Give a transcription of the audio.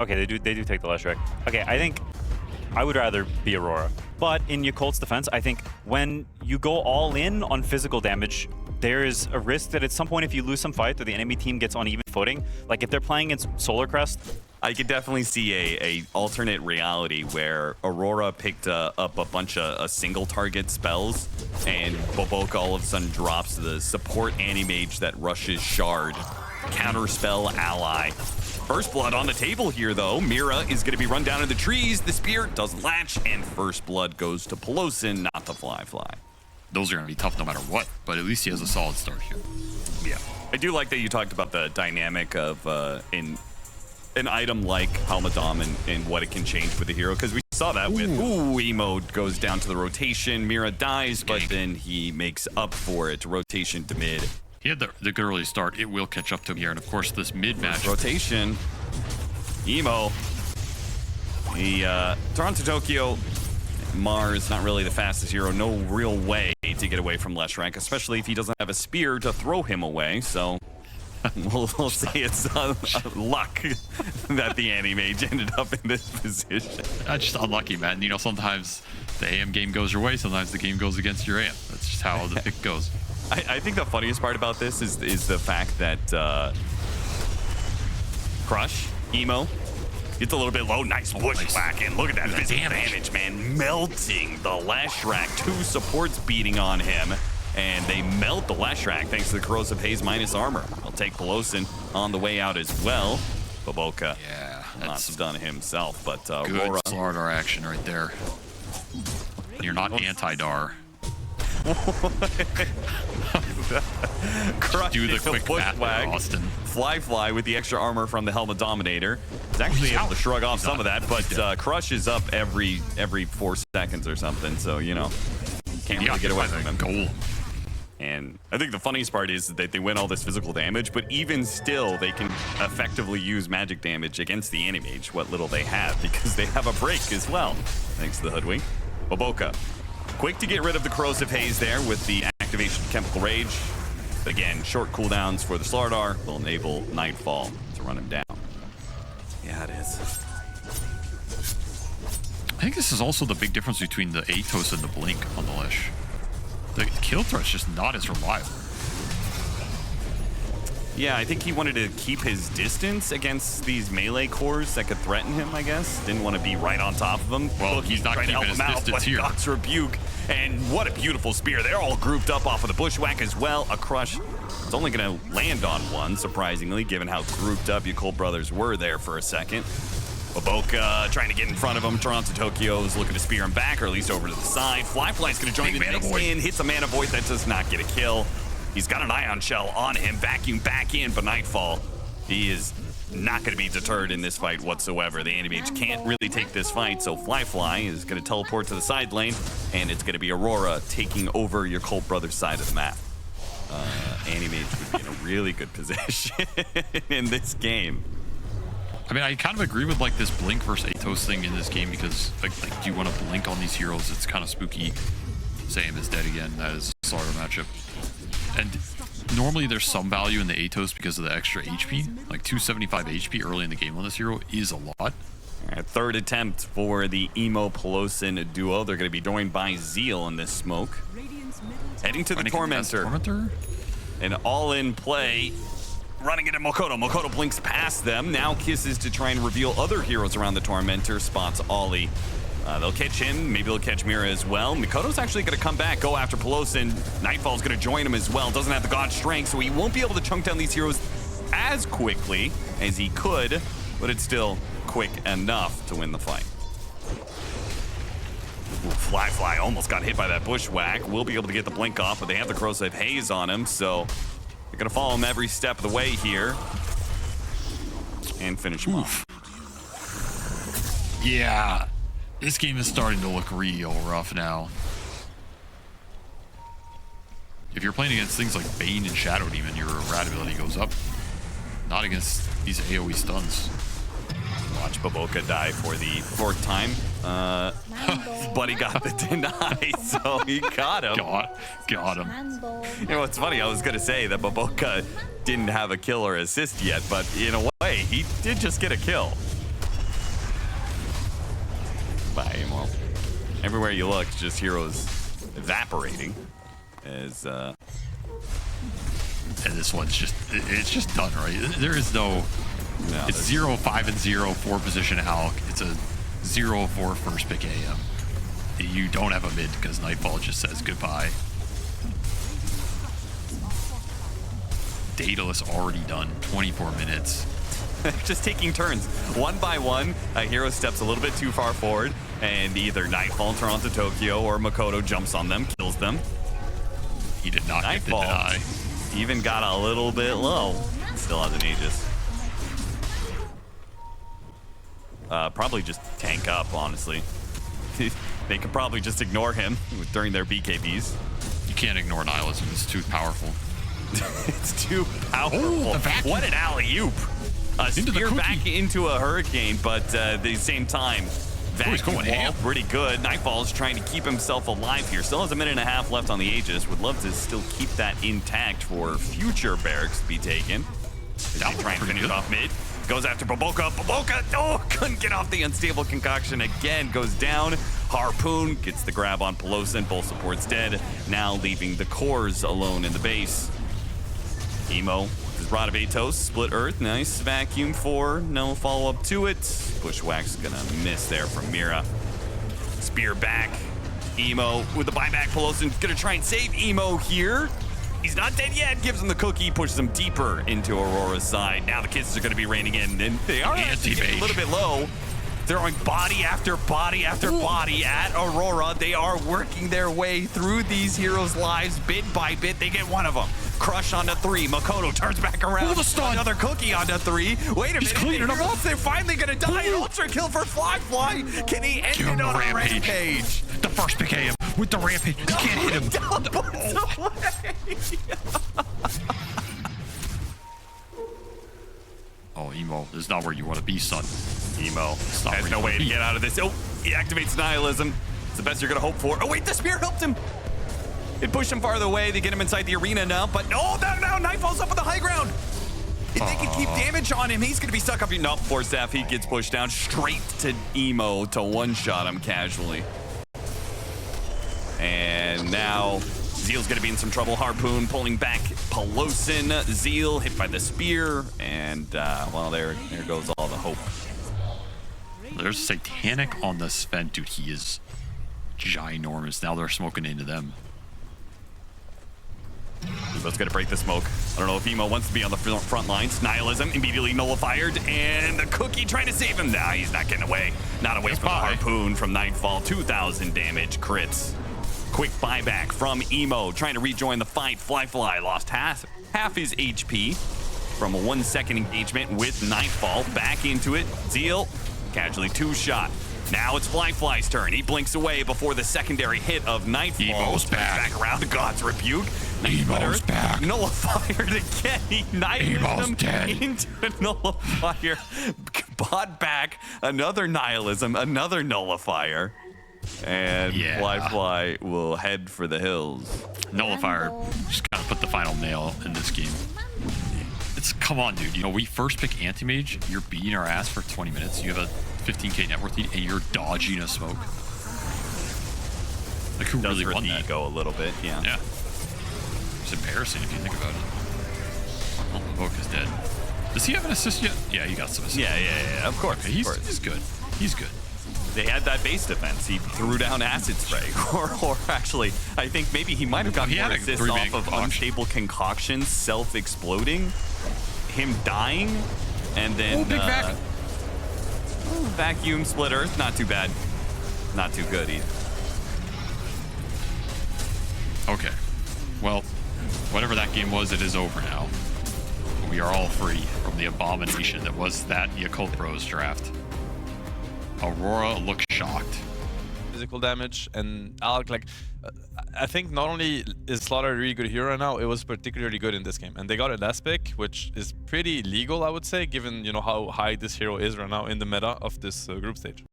Okay, they do take the Leshrac. Okay, I think I would rather be Aurora. But in Yakult's defense, I think when you go all in on physical damage, there is a risk that at some point if you lose some fight or the enemy team gets on even footing, like if they're playing against Solar Crest, I could definitely see a alternate reality where Aurora picked up a bunch of single target spells and Boboka all of a sudden drops the support anti-mage that rushes Shard, counterspell ally. First blood on the table here though. Mira is going to be run down in the trees. The spear does latch and first blood goes to Pelosin, not to Fly. Those are going to be tough no matter what, but at least he has a solid start here. Yeah. I do like that you talked about the dynamic of in an item like Halmadam and what it can change with the hero, because we saw that with Emo goes down to the rotation, Mira dies, but then he makes up for it, rotation to mid. He had the good early start. It will catch up to him here, and of course this mid match. Rotation. Emo. The Toronto Tokyo Mars, not really the fastest hero. No real way to get away from Leshrac, especially if he doesn't have a spear to throw him away. So we'll say it's luck that the anti-mage ended up in this position. That's just unlucky, man. You know, sometimes the AM game goes your way, sometimes the game goes against your AM. That's just how the pick goes. I think the funniest part about this is the fact that Crush, Emo, gets a little bit low. Nice bushwhack, and look at that physical damage, man. Melting the Leshrac. 2 supports beating on him, and they melt the Leshrac thanks to the Corrosive Haze minus armor. They'll take Pelosin on the way out as well. Boboka, not done himself, but Aurora. Good Slardar action right there. You're not anti-Dar. Crush do the quick bushwhack. Austin. Fly with the extra armor from the Helmet Dominator. He's actually able to shrug off some of that, but Crush is up every 4 seconds or something, so you know, can't really get away from him. Goal. And I think the funniest part is that they win all this physical damage, but even still, they can effectively use magic damage against the anti-mage, what little they have, because they have a break as well, thanks to the Hoodwink. Boboka, quick to get rid of the Corrosive Haze there with the activation of Chemical Rage. Again, short cooldowns for the Slardar will enable Nightfall to run him down. Yeah, it is. I think this is also the big difference between the Atos and the Blink on the Lesh. The kill threat's just not as reliable. Yeah, I think he wanted to keep his distance against these melee cores that could threaten him, I guess. Didn't want to be right on top of them. Well, Look, he's not trying to keeping help his him out, distance but here. God's Rebuke. And what a beautiful spear. They're all grouped up off of the bushwhack as well. A Crush is only going to land on one, surprisingly, given how grouped up Yakult Brothers were there for a second. Boboka trying to get in front of him. Toronto Tokyo is looking to spear him back, or at least over to the side. Fly's going to join the next in. Hits a Mana Void. That does not get a kill. He's got an Ion Shell on him. Vacuum back in, but Nightfall, he is not going to be deterred in this fight whatsoever. The anti-mage can't really take this fight, so Fly is going to teleport to the side lane, and it's going to be Aurora taking over your Yakult Brothers side of the map. Anti-mage would be in a really good position in this game. I mean, I kind of agree with like this Blink versus Atos thing in this game, because like do you want to blink on these heroes? It's kind of spooky. Sam is dead again. That is a Slardar matchup. And normally there's some value in the Atos because of the extra HP. Like 275 HP early in the game on this hero is a lot. All right, third attempt for the Emo Pelosin duo. They're going to be joined by Zeal in this smoke. Heading to the Tormentor. An all-in play. Running into Mokoto. Mokoto blinks past them. Now kisses to try and reveal other heroes around the Tormentor. Spots Ollie. They'll catch him. Maybe they'll catch Mira as well. Mikoto's actually going to come back, go after Pelosin. Nightfall's going to join him as well. Doesn't have the God Strength, so he won't be able to chunk down these heroes as quickly as he could, but it's still quick enough to win the fight. Ooh, Fly almost got hit by that bushwhack. Will be able to get the blink off, but they have the Corrosive Haze on him, so they're going to follow him every step of the way here and finish him off. Yeah. This game is starting to look real rough now. If you're playing against things like Bane and Shadow Demon, your rad ability goes up. Not against these AoE stuns. Watch Boboka die for the 4th time. But he got the deny, so he got him. Got him. You know what's funny? I was going to say that Boboka didn't have a kill or assist yet, but in a way, he did just get a kill. by Emo. Everywhere you look, just heroes evaporating. As and this one's just—it's just done, right? There is no. It's 0-5-0 4 position Alk. It's a 0-4 first pick AM. You don't have a mid because Nightfall just says goodbye. Daedalus already done. 24 minutes. just taking turns. One by one, a hero steps a little bit too far forward, and either Nightfall turns onto Tokyo or Makoto jumps on them, kills them. He did not get the Nightfall deny. even got a little bit low. Still has an Aegis. Probably just tank up, honestly. They could probably just ignore him during their BKBs. You can't ignore nihilism. It's too powerful. It's too powerful. Oh, the vacuum. What an alley-oop. A spear back into a hurricane, but at the same time, vacuum wall pretty good. Nightfall's trying to keep himself alive here. Still has a minute and a half left on the Aegis. Would love to still keep that intact for future barracks to be taken. As they try and finish off mid. Goes after Baboka. Baboka, oh, couldn't get off the unstable concoction again. Goes down. Harpoon gets the grab on Pelosin. Both supports dead. Now leaving the cores alone in the base. Emo with his Rod of Atos. Split Earth. Nice vacuum 4. No follow-up to it. Bushwhack's gonna miss there from Mira. Spear back. Emo with the buyback. Pelosin's gonna try and save Emo here. He's not dead yet. Gives him the cookie, pushes him deeper into Aurora's side. Now the kisses are going to be raining in, and they are actually getting a little bit low. Throwing body after body after body at Aurora. They are working their way through these heroes' lives bit by bit. They get one of them. Crush onto 3. Makoto turns back around. Another cookie onto 3. Wait a minute. They're finally going to die. An ultra kill for Fly. Can he end it on a rampage? The first pick AM with the rampage. You can't hit him. Oh, Emo, this is not where you want to be, son. Emo has no way to get out of this. Oh, he activates Nihilism. It's the best you're going to hope for. Oh, wait, the spear helped him. It pushed him farther away. They get him inside the arena now, but no, Nightfall's up on the high ground. If they can keep damage on him, he's going to be stuck up here. No, Force Staff, he gets pushed down straight to Emo to one-shot him casually. And now Zeal's going to be in some trouble. Harpoon pulling back Pelosin. Zeal hit by the spear. And, well, there goes all the hope. There's Satanic on the Sven. Dude, he is ginormous. Now they're smoking into them. Emo's going to break the smoke. I don't know if Emo wants to be on the front lines. Nihilism immediately nullified. And the cookie trying to save him. Nah, he's not getting away. Not away from the Harpoon from Nightfall. 2,000 damage crits. Quick buyback from Emo, trying to rejoin the fight. Fly lost half his HP from a 1-second engagement with Nightfall. Back into it. Zeal, casually 2-shot. Now it's Fly's turn. He blinks away before the secondary hit of Nightfall. Emo's back around the God's Rebuke. Emo's back. Nullified again. He Emo's him dead. Into a nullifier. Bought back. Another Nihilism. Another nullifier. And Fly will head for the hills. Nullifier just kind of put the final nail in this game. Come on, dude. You know, we first pick Anti-Mage. You're beating our ass for 20 minutes. You have a 15k net worth lead, and you're dodging a smoke. Like, who really won that? Go a little bit, yeah. Yeah. It's embarrassing if you think about it. Oh, Book is dead. Does he have an assist yet? Yeah, he got some assist. Yeah. Of course. Okay, he's good. He's good. They had that base defense. He threw down acid spray, or actually, I think maybe he might have gotten more assists off of unstable concoctions, self-exploding, him dying, and then big vacuum split earth. Not too bad. Not too good either. Okay. Well, whatever that game was, it is over now. We are all free from the abomination that was that Yakult Bros draft. Aurora looks shocked. Physical damage, and Alk, like, I think not only is Slaughter a really good hero now, it was particularly good in this game. And they got a last pick, which is pretty legal, I would say, given, you know, how high this hero is right now in the meta of this group stage.